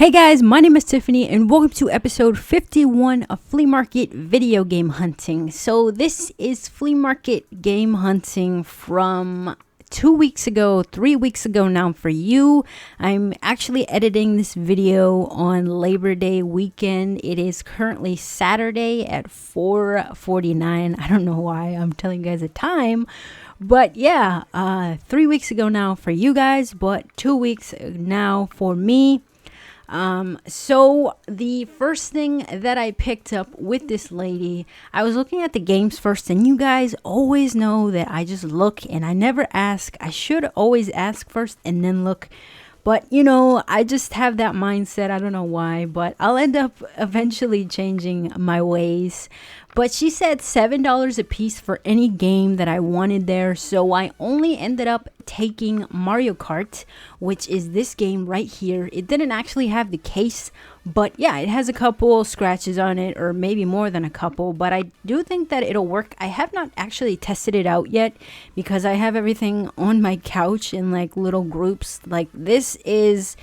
Hey guys, my name is Tiffany and welcome to episode 51 of Flea Market Video Game Hunting. So this is Flea Market Game Hunting from 2 weeks ago, 3 weeks ago now for you. I'm actually editing this video on Labor Day weekend. It is currently Saturday at 4:49. I don't know why I'm telling you guys a time. But yeah, 3 weeks ago now for you guys, but 2 weeks now for me. So the first thing that I picked up with this lady, I was looking at the games first, and you guys always know that I just look and I never ask. I should always ask first and then look. But, you know, I just have that mindset. I don't know why, but I'll end up eventually changing my ways. But she said $7 a piece for any game that I wanted there. So I only ended up taking Mario Kart, which is this game right here. It didn't actually have the case, but yeah, it has a couple scratches on it, or maybe more than a couple. But I do think that it'll work. I have not actually tested it out yet because I have everything on my couch in like little groups. Like this is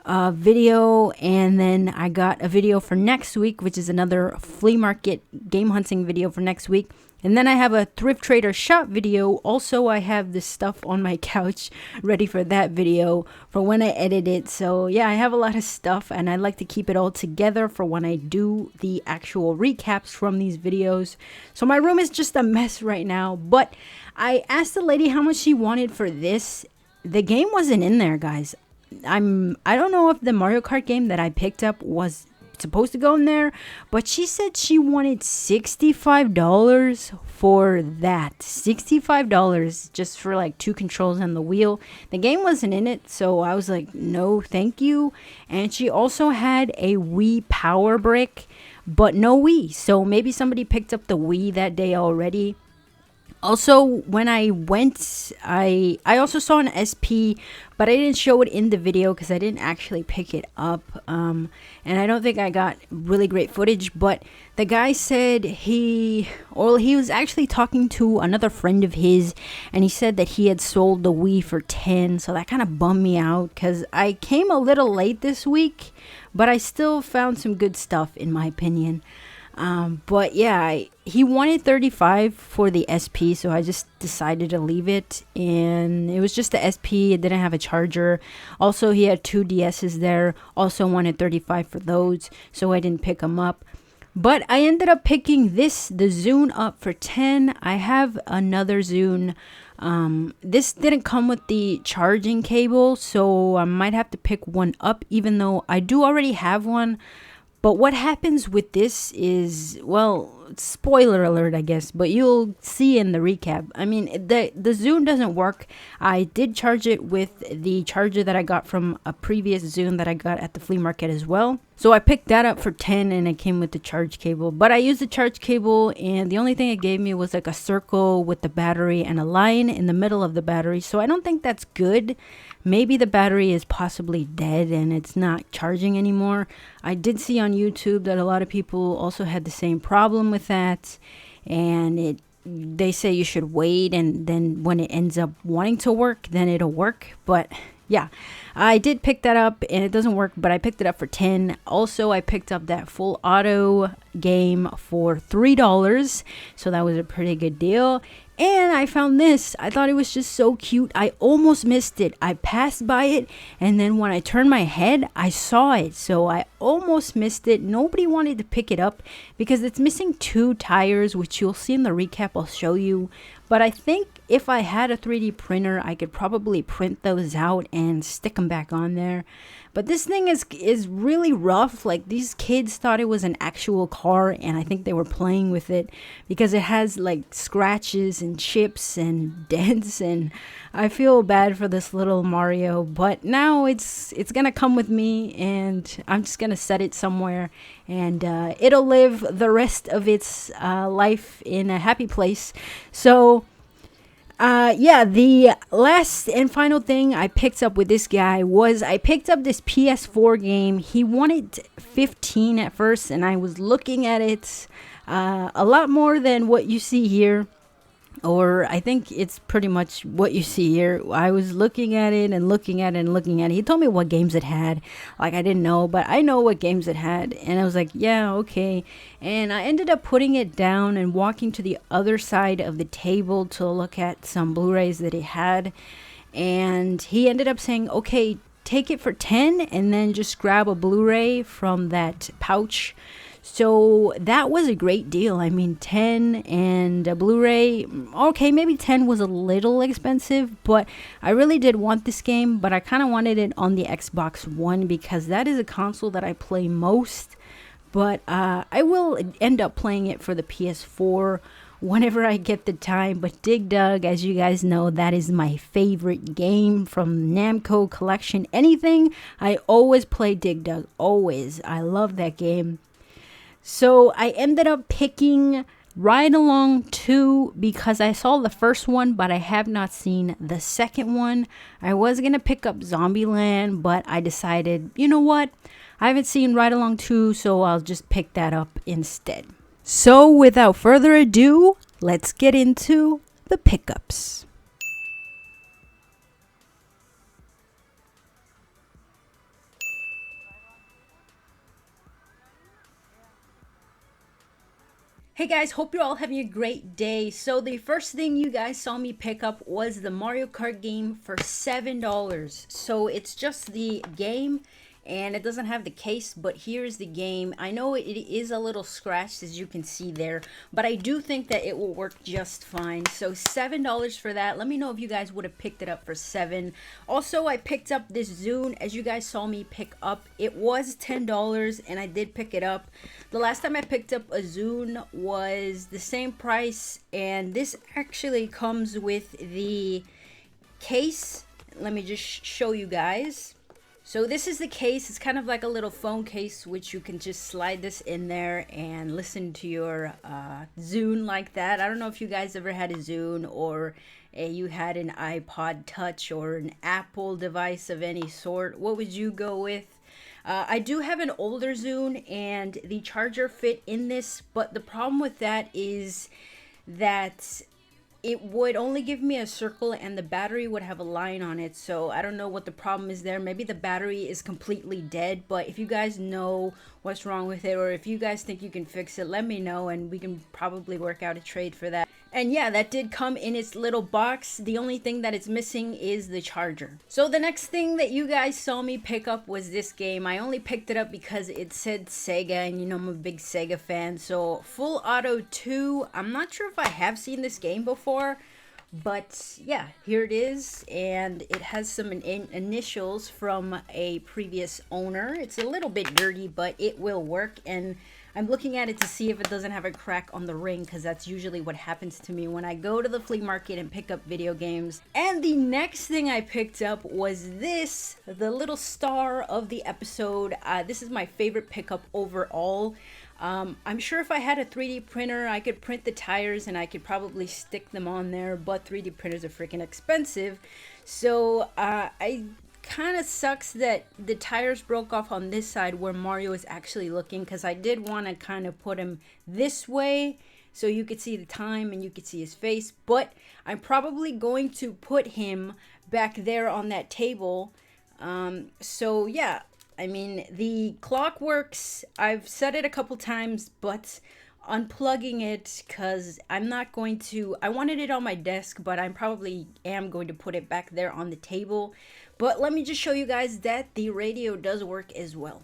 a video, and then I got a video for next week, which is another flea market game hunting video for next week. And then I have a thrift trader shop video. Also, I have this stuff on my couch ready for that video for when I edit it. So yeah, I have a lot of stuff, and I like to keep it all together for when I do the actual recaps from these videos. So my room is just a mess right now, but I asked the lady how much she wanted for this. The game wasn't in there, guys. I don't know if the Mario Kart game that I picked up was supposed to go in there, but she said she wanted $65 for that. $65 just for like two controls and the wheel. The game wasn't in it, so I was like, no thank you. And she also had a Wii power brick, but no Wii, so maybe somebody picked up the Wii that day already. Also, when I went, I also saw an SP, but I didn't show it in the video because I didn't actually pick it up. And I don't think I got really great footage, but the guy said he was actually talking to another friend of his, and he said that he had sold the Wii for 10, so that kind of bummed me out because I came a little late this week, but I still found some good stuff in my opinion. But yeah, he wanted 35 for the SP, so I just decided to leave it, and it was just the SP. It didn't have a charger. Also, he had two DSs there, also wanted 35 for those, so I didn't pick them up. But I ended up picking the Zune up for 10. I have another Zune. This didn't come with the charging cable, so I might have to pick one up, even though I do already have one. But what happens with this is, well, spoiler alert, I guess, but you'll see in the recap. I mean, the Zune doesn't work. I did charge it with the charger that I got from a previous Zune that I got at the flea market as well. So I picked that up for 10, and it came with the charge cable. But I used the charge cable, and the only thing it gave me was like a circle with the battery and a line in the middle of the battery. So I don't think that's good. Maybe the battery is possibly dead and it's not charging anymore. I did see on YouTube that a lot of people also had the same problem with that, and they say you should wait, and then when it ends up wanting to work, then it'll work. But yeah, I did pick that up, and it doesn't work, but I picked it up for 10. Also, I picked up that full auto game for $3, so that was a pretty good deal. And I found this. I thought it was just so cute. I almost missed it. I passed by it, and then when I turned my head, I saw it. So I almost missed it. Nobody wanted to pick it up because it's missing two tires, which you'll see in the recap. I'll show you. But I think if I had a 3D printer, I could probably print those out and stick them back on there. But this thing is really rough. Like, these kids thought it was an actual car, and I think they were playing with it because it has like scratches and chips and dents, and I feel bad for this little Mario. But now it's gonna come with me, and I'm just gonna set it somewhere, and it'll live the rest of its life in a happy place. So yeah, the last and final thing I picked up with this guy was I picked up this PS4 game. He wanted 15 at first, and I was looking at it a lot more than what you see here. or I think it's pretty much what you see here. I was looking at it and looking at it and looking at it. He told me what games it had. Like, I didn't know, but I know what games it had. And I was like, yeah, okay. And I ended up putting it down and walking to the other side of the table to look at some Blu-rays that he had. And he ended up saying, okay, take it for 10 and then just grab a Blu-ray from that pouch. So that was a great deal. I mean, 10 and a Blu-ray. Okay, maybe 10 was a little expensive, but I really did want this game, but I kind of wanted it on the Xbox One because that is a console that I play most. But I will end up playing it for the PS4 whenever I get the time. But Dig Dug, as you guys know, that is my favorite game from Namco Collection. Anything, I always play Dig Dug. Always. I love that game. So I ended up picking Ride Along 2 because I saw the first one, but I have not seen the second one. I was going to pick up Zombieland, but I decided, you know what? I haven't seen Ride Along 2, so I'll just pick that up instead. So without further ado, let's get into the pickups. Hey guys, hope you're all having a great day. So the first thing you guys saw me pick up was the Mario Kart game for $7. So it's just the game and it doesn't have the case, but here's the game. I know it is a little scratched, as you can see there, but I do think that it will work just fine. So $7 for that. Let me know if you guys would have picked it up for $7. Also, I picked up this Zune, as you guys saw me pick up. It was $10 and I did pick it up. The last time I picked up a Zune was the same price, and this actually comes with the case. Let me just show you guys. So this is the case. It's kind of like a little phone case, which you can just slide this in there and listen to your Zune like that. I don't know if you guys ever had a Zune, or you had an iPod Touch or an Apple device of any sort. What would you go with? I do have an older Zune and the charger fit in this, but the problem with that is that it would only give me a circle and the battery would have a line on it. So I don't know what the problem is there. Maybe the battery is completely dead, but if you guys know what's wrong with it, or if you guys think you can fix it, let me know and we can probably work out a trade for that. And yeah, that did come in its little box. The only thing that it's missing is the charger. So the next thing that you guys saw me pick up was this game. I only picked it up because it said Sega, and you know I'm a big Sega fan. So Full Auto 2, I'm not sure if I have seen this game before, but yeah, here it is, and it has some initials from a previous owner. It's a little bit dirty, but it will work, and I'm looking at it to see if it doesn't have a crack on the ring, because that's usually what happens to me when I go to the flea market and pick up video games. And the next thing I picked up was this, the little star of the episode. This is my favorite pickup overall. I'm sure if I had a 3D printer, I could print the tires and I could probably stick them on there, but 3D printers are freaking expensive. So I kind of sucks that the tires broke off on this side where Mario is actually looking, because I did want to kind of put him this way so you could see the time and you could see his face, but I'm probably going to put him back there on that table. So yeah, I mean, the clock works. I've said it a couple times, but unplugging it, because I'm not going to, I wanted it on my desk, but I probably am going to put it back there on the table. But let me just show you guys that the radio does work as well.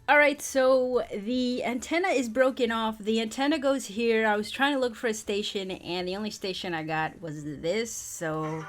Alright, so the antenna is broken off. The antenna goes here. I was trying to look for a station, and the only station I got was this, so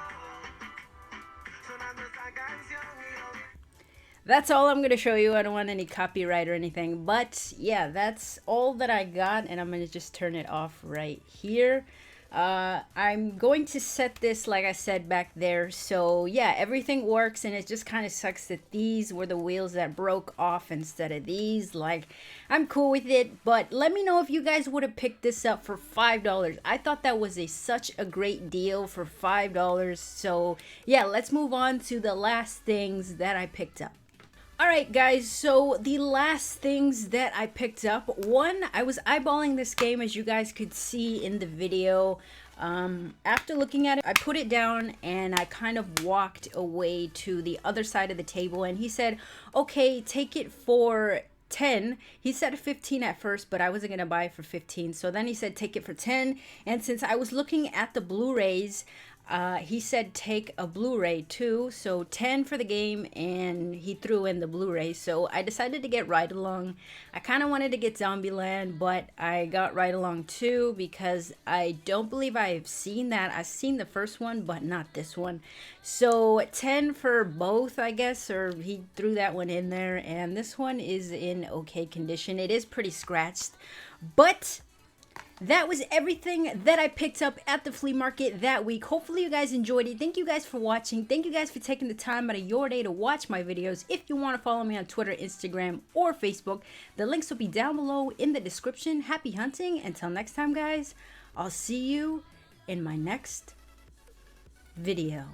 that's all I'm going to show you. I don't want any copyright or anything. But yeah, that's all that I got. And I'm going to just turn it off right here. I'm going to set this, like I said, back there. So yeah, everything works. And it just kind of sucks that these were the wheels that broke off instead of these. Like, I'm cool with it. But let me know if you guys would have picked this up for $5. I thought that was such a great deal for $5. So yeah, let's move on to the last things that I picked up. Alright guys, so the last things that I picked up, one, I was eyeballing this game, as you guys could see in the video. After looking at it, I put it down and I kind of walked away to the other side of the table, and he said, okay, take it for 10. He said 15 at first, but I wasn't gonna buy it for 15. So then he said take it for 10. And since I was looking at the Blu-rays, he said take a Blu-ray too. So 10 for the game, and he threw in the Blu-ray. So I decided to get Ride Along. I kind of wanted to get Zombieland, but I got Ride Along too because I don't believe I've seen that. I've seen the first one, but not this one. So 10 for both, I guess, or he threw that one in there. And this one is in okay condition. It is pretty scratched, but that was everything that I picked up at the flea market that week. Hopefully you guys enjoyed it. Thank you guys for watching. Thank you guys for taking the time out of your day to watch my videos. If you want to follow me on Twitter, Instagram, or Facebook, the links will be down below in the description. Happy hunting. Until next time, guys, I'll see you in my next video.